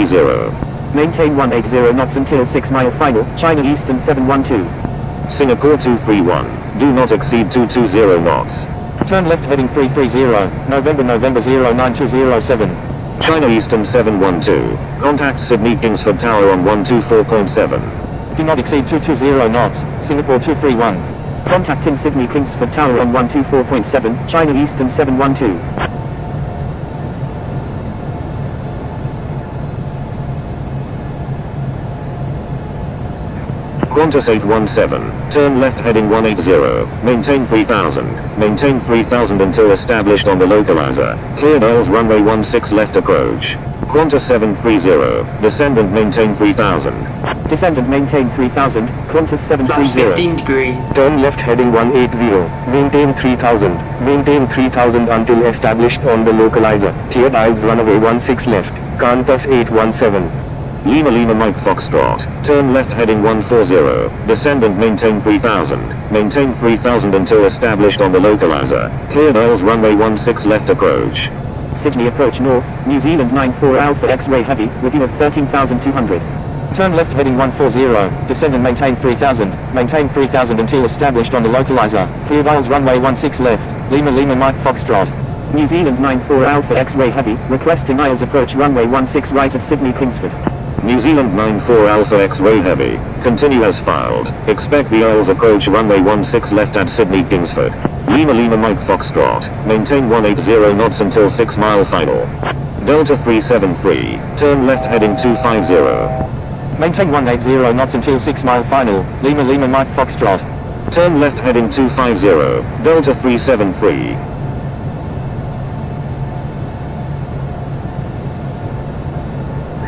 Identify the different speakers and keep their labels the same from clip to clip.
Speaker 1: 3730.
Speaker 2: Maintain 180 knots until 6 mile final, China Eastern 712.
Speaker 1: Singapore 231, do not exceed 220 knots.
Speaker 2: Turn left heading 330, November 09207.
Speaker 1: China Eastern 712, contact Sydney Kingsford Tower on 124.7.
Speaker 2: Do not exceed 220 knots, Singapore 231. Contacting Sydney Kingsford Tower on 124.7, China Eastern 712.
Speaker 1: Qantas 817, turn left heading 180, maintain 3000, maintain 3000 until established on the localizer, cleared ILS runway 16 left approach. Qantas 730, descend and maintain 3000.
Speaker 2: Descend and maintain 3000, Qantas 730.
Speaker 3: 15 degrees.
Speaker 2: Turn left heading 180, maintain 3000, maintain 3000 until established on the localizer, cleared ILS runway 16 left, Qantas 817.
Speaker 1: Lima Lima Mike Foxtrot, turn left heading 140, descend and maintain 3000, maintain 3000 until established on the localizer, cleared ILS runway 16 left approach.
Speaker 2: Sydney approach north, New Zealand 94 Alpha X-ray heavy, within of 13,200. Turn left heading 140, descend and maintain 3000, maintain 3000 until established on the localizer, cleared ILS runway 16 left, Lima Lima Mike Foxtrot. New Zealand 94 Alpha X-ray heavy, requesting ILS approach runway 16 right at Sydney Kingsford.
Speaker 1: New Zealand 94 Alpha X-ray heavy, continue as filed, expect the ILS approach runway 16 left at Sydney Kingsford. Lima Lima Mike Foxtrot, maintain 180 knots until 6 mile final. Delta 373, turn left heading 250.
Speaker 2: Maintain 180 knots until 6 mile final, Lima Lima Mike Foxtrot.
Speaker 1: Turn left heading 250, Delta 373.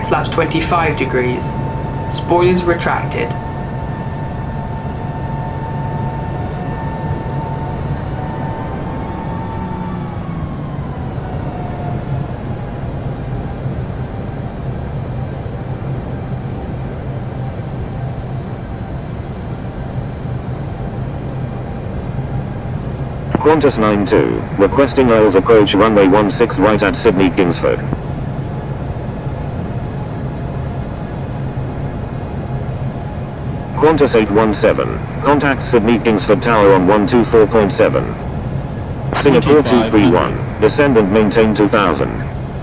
Speaker 3: Flaps 25 degrees. Spoilers retracted.
Speaker 1: Qantas 92, requesting ILS approach runway 16 right at Sydney Kingsford. Qantas 817, contact Sydney Kingsford Tower on 124.7. Singapore 231, descend and maintain 2000.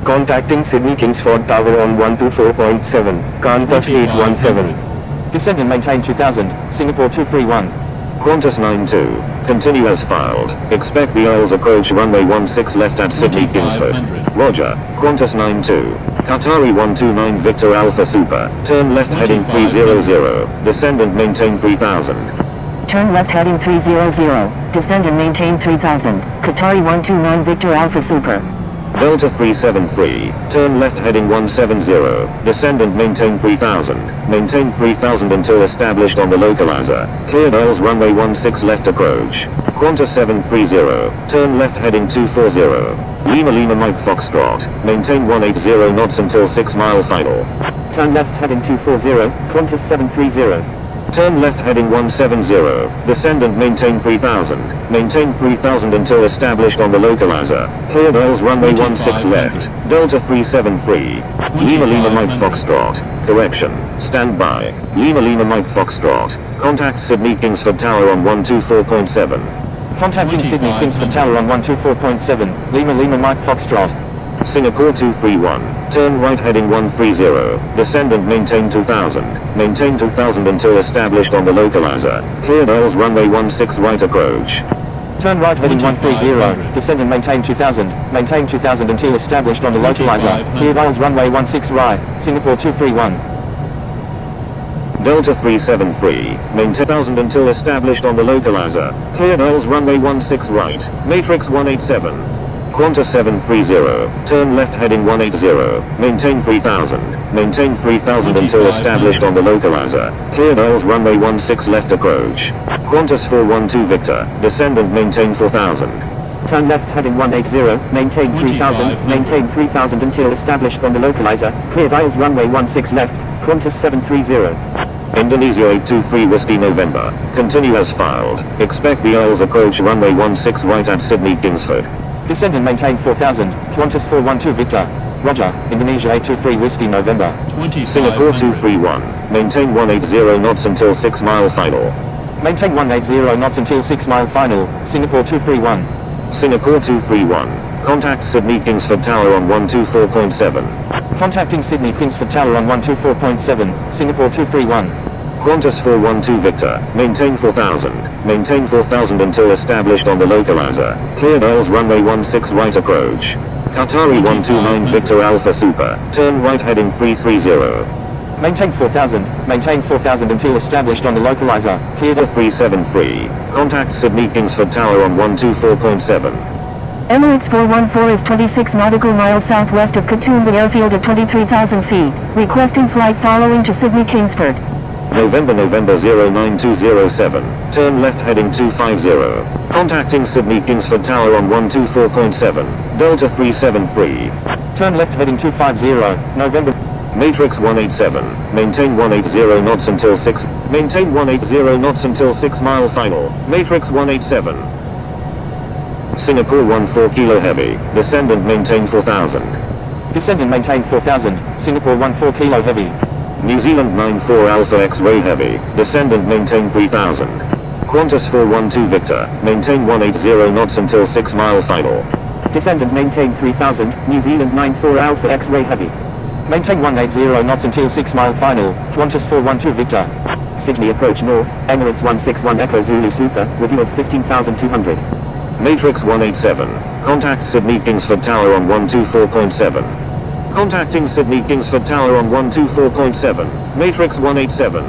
Speaker 2: Contacting Sydney Kingsford Tower on 124.7, Qantas 817. Descend and maintain 2000, Singapore 231.
Speaker 1: Qantas 92, continue as filed, expect the ILS approach runway 16 left at Sydney Kingsford. Roger, Qantas 92. Qatari 129 Victor Alpha Super, turn left heading 300, descend and maintain 3000.
Speaker 4: Turn left heading 300, descend and maintain 3000, Qatari 129 Victor Alpha Super.
Speaker 1: Delta 373, turn left heading 170, descend and maintain 3000, maintain 3000 until established on the localizer, cleared ILS runway 16 left approach. Qantas 730, turn left heading 240. Lima Lima Mike Foxtrot, maintain 180 knots until 6 mile final.
Speaker 2: Turn left heading 240, Qantas 730.
Speaker 1: Turn left heading 170, descend and maintain 3000, maintain 3000 until established on the localizer, cleared ILS runway 16 left, Delta 373. Lima Lima Mike Foxtrot, correction, stand by, Lima Lima Mike Foxtrot, contact Sydney Kingsford Tower on 124.7.
Speaker 2: Contacting Sydney Kingsford Tower on 124.7, Lima Lima Mike Foxtrot.
Speaker 1: Singapore 231, turn right heading 130, descend and maintain 2000, maintain 2000 until established on the localizer, cleared ILS runway 16 right approach.
Speaker 2: Turn right heading 130, descend and maintain 2000, maintain 2000 until established on the localizer, cleared ILS runway 16 right, Singapore 231.
Speaker 1: Delta 373, maintain 1000 until established on the localizer, cleared ILS runway 16 right, Matrix 187. Qantas 730, turn left heading 180, maintain 3000, maintain 3000 until established on the localizer, cleared ILS runway 16 left approach. Qantas 412 Victor, descend and maintain 4000.
Speaker 2: Turn left heading 180, maintain 3000, maintain 3000 until established on the localizer, cleared ILS runway 16 left, Qantas 730.
Speaker 1: Indonesia 823 Whiskey November, continue as filed, expect the ILS approach runway 16 right at Sydney Kingsford.
Speaker 2: Descend and maintain 4000, Qantas 412 Victor. Roger. Indonesia 823 Whiskey November.
Speaker 1: Singapore 231. Maintain 180 knots until 6 mile final.
Speaker 2: Maintain 180 knots until 6 mile final. Singapore 231.
Speaker 1: Singapore 231. Contact Sydney Kingsford Tower on 124.7.
Speaker 2: Contacting Sydney Kingsford Tower on 124.7. Singapore 231.
Speaker 1: Qantas 412 Victor. Maintain 4000. Maintain 4000 until established on the localizer. Cleared ILS runway 16 right approach. Qatari 129 Victor Alpha Super. Turn right heading 330.
Speaker 2: Maintain 4000. Maintain 4000 until established on the localizer. Cleared
Speaker 1: 373. Contact Sydney Kingsford Tower on 124.7.
Speaker 4: Emirates 414 is 26 nautical miles southwest of Khartoum, the airfield at 23,000 feet. Requesting flight following to Sydney Kingsford.
Speaker 1: November 09207. Turn left heading 250. Contacting Sydney Kingsford Tower on 124.7. Delta 373.
Speaker 2: Turn left heading 250. November.
Speaker 1: Matrix 187. Maintain 180 knots until 6. Maintain 180 knots until 6 mile final. Matrix 187. Singapore 14 kilo heavy. Descendant maintain 4000.
Speaker 2: Descendant maintain 4000. Singapore 14 kilo heavy.
Speaker 1: New Zealand 94 Alpha X-ray heavy. Descendant maintain 3000. Qantas 412 Victor. Maintain 180 knots until 6 mile final.
Speaker 2: Descendant maintain 3000. New Zealand 94 Alpha X-ray heavy. Maintain 180 knots until 6 mile final. Qantas 412 Victor. Sydney approach north. Emirates 161 Echo Zulu Super. Review of 15,200.
Speaker 1: Matrix 187. Contact Sydney Kingsford Tower on 124.7. Contacting Sydney Kingsford Tower on 124.7. Matrix 187.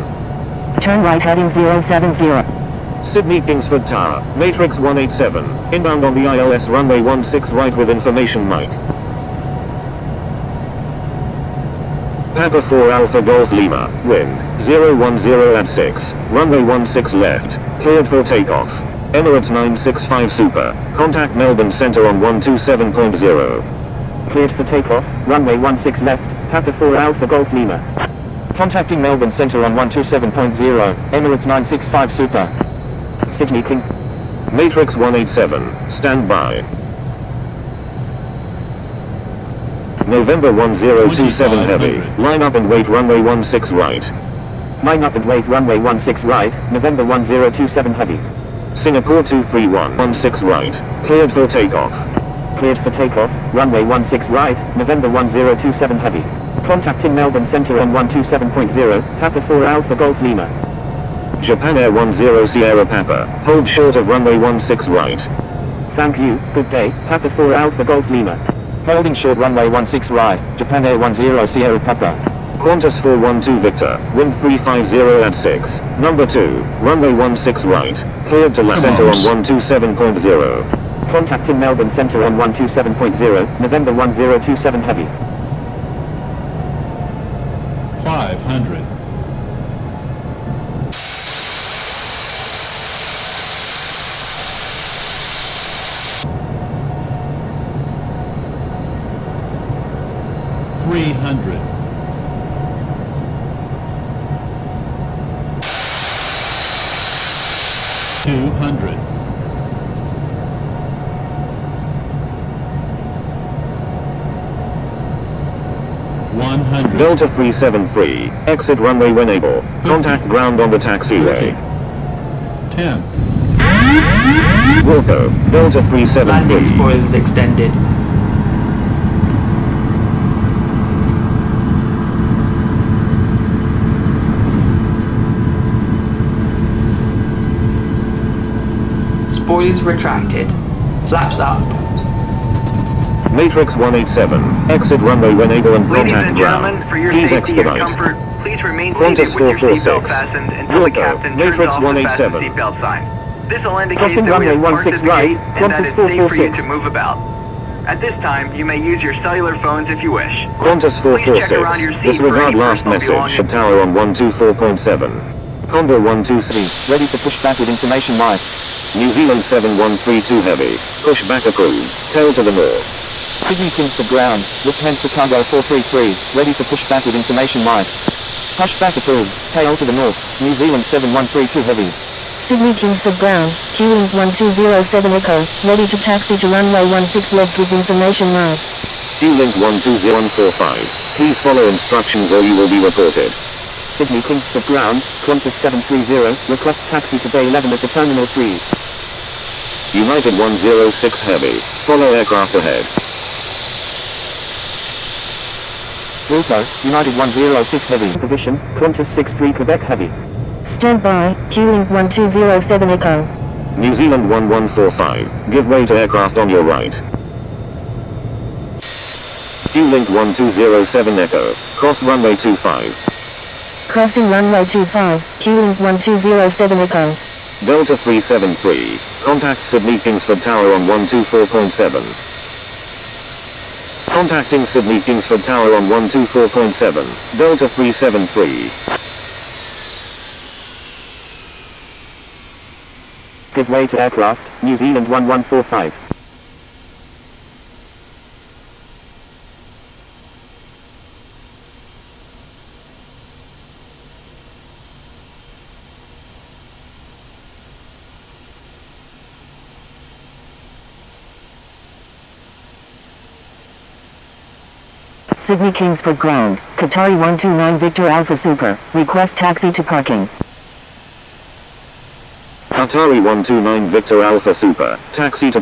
Speaker 4: Turn right heading 070.
Speaker 1: Sydney Kingsford Tower. Matrix 187. Inbound on the ILS runway 16 right with information mic. Papa 4 Alpha Golf Lima. Wind 010 at 6. Runway 16 left. Cleared for takeoff. Emirates 965 Super. Contact Melbourne Centre on 127.0.
Speaker 2: Cleared for takeoff. Runway 16 left. Papa 4 Alpha Golf Lima. Contacting Melbourne Centre on 127.0. Emirates 965 Super. Sydney King.
Speaker 1: Matrix 187. Stand by. November 1027 heavy. Line up and wait runway 16 right.
Speaker 2: Line up and wait runway 16 right. November 1027 heavy.
Speaker 1: Singapore 231 16 right. Cleared for takeoff.
Speaker 2: Cleared for takeoff. Runway 16 right. November 1027 heavy. Contacting Melbourne Centre on 127.0. Papa 4 Alpha Golf Lima.
Speaker 1: Japan Air 10 Sierra Papa. Hold short of runway 16 right.
Speaker 2: Thank you. Good day. Papa 4 Alpha Golf Lima. Holding short runway 16 right. Japan Air 10 Sierra Papa.
Speaker 1: Qantas 412 Victor. Wind 350 at 6. Number 2. Runway 16 right. Cleared to left center on 127.0.
Speaker 2: Contacting Melbourne Centre on 127.0. November 1027 heavy.
Speaker 5: 500. $300. $200. $100.
Speaker 1: Delta 373. Exit runway when able. Contact ground on the taxiway.
Speaker 5: 10.
Speaker 1: Wilco. Delta
Speaker 3: Landing
Speaker 1: 373.
Speaker 3: spoilers extended. Spoilers retracted. Flaps up.
Speaker 1: Matrix 187. Exit runway when able and
Speaker 6: Ladies
Speaker 1: contact
Speaker 6: and
Speaker 1: ground.
Speaker 6: gentlemen, for your
Speaker 1: Please
Speaker 6: safety and
Speaker 1: expedite.
Speaker 6: comfort, please remain
Speaker 1: Qantas
Speaker 6: seated with your
Speaker 1: 446.
Speaker 6: seatbelt fastened until the
Speaker 1: Wilco,
Speaker 6: captain turns
Speaker 1: Matrix
Speaker 6: off the fasten
Speaker 1: 187.
Speaker 6: seatbelt sign. This will indicate
Speaker 2: Crossing
Speaker 6: that we
Speaker 2: runway
Speaker 6: have parked at
Speaker 2: 16
Speaker 6: the
Speaker 2: right,
Speaker 6: gate and that
Speaker 2: Qantas
Speaker 6: it's safe for you
Speaker 2: 446.
Speaker 6: to move about. At this time, you may use your cellular phones if you wish.
Speaker 1: Qantas
Speaker 6: Please check around your
Speaker 1: 446.
Speaker 6: seat for
Speaker 1: Disregard
Speaker 6: any
Speaker 1: last
Speaker 6: personal
Speaker 1: message.
Speaker 6: belongings.
Speaker 1: Tower on 124.7. Condor 123.
Speaker 2: Ready to push back with information mic.
Speaker 1: New Zealand 7132 heavy. Push back approved. Tail to the north.
Speaker 2: Sydney Kingsford ground. Lufthansa Cargo 433. Ready to push back with information mic. Push back approved. Tail to the north. New Zealand 7132 heavy.
Speaker 4: Sydney Kingsford ground. Q-Wings 1207 Echo. Ready to taxi to runway 16 left with information mic.
Speaker 1: Link 120145. Please follow instructions or you will be reported.
Speaker 2: Sydney Kingsford ground, Qantas 730, request taxi to Bay 11 at the Terminal 3.
Speaker 1: United 106 Heavy. Follow aircraft ahead.
Speaker 2: Also, United 106 Heavy. Position, Qantas 63 Quebec Heavy.
Speaker 4: Stand by, Q-Link 1207 Echo.
Speaker 1: New Zealand 1145. Give way to aircraft on your right. Link 1207 Echo. Cross runway 25.
Speaker 4: Crossing runway 25, Q-Link 1207 Echo.
Speaker 1: Delta 373. Contact Sydney Kingsford Tower on 124.7. Contacting Sydney Kingsford Tower on 124.7. Delta 373.
Speaker 2: Give way to aircraft, New Zealand 1145.
Speaker 4: Sydney Kingsford ground, Qatari 129 Victor Alpha Super, request taxi to parking.
Speaker 1: Qatari 129 Victor Alpha Super, taxi to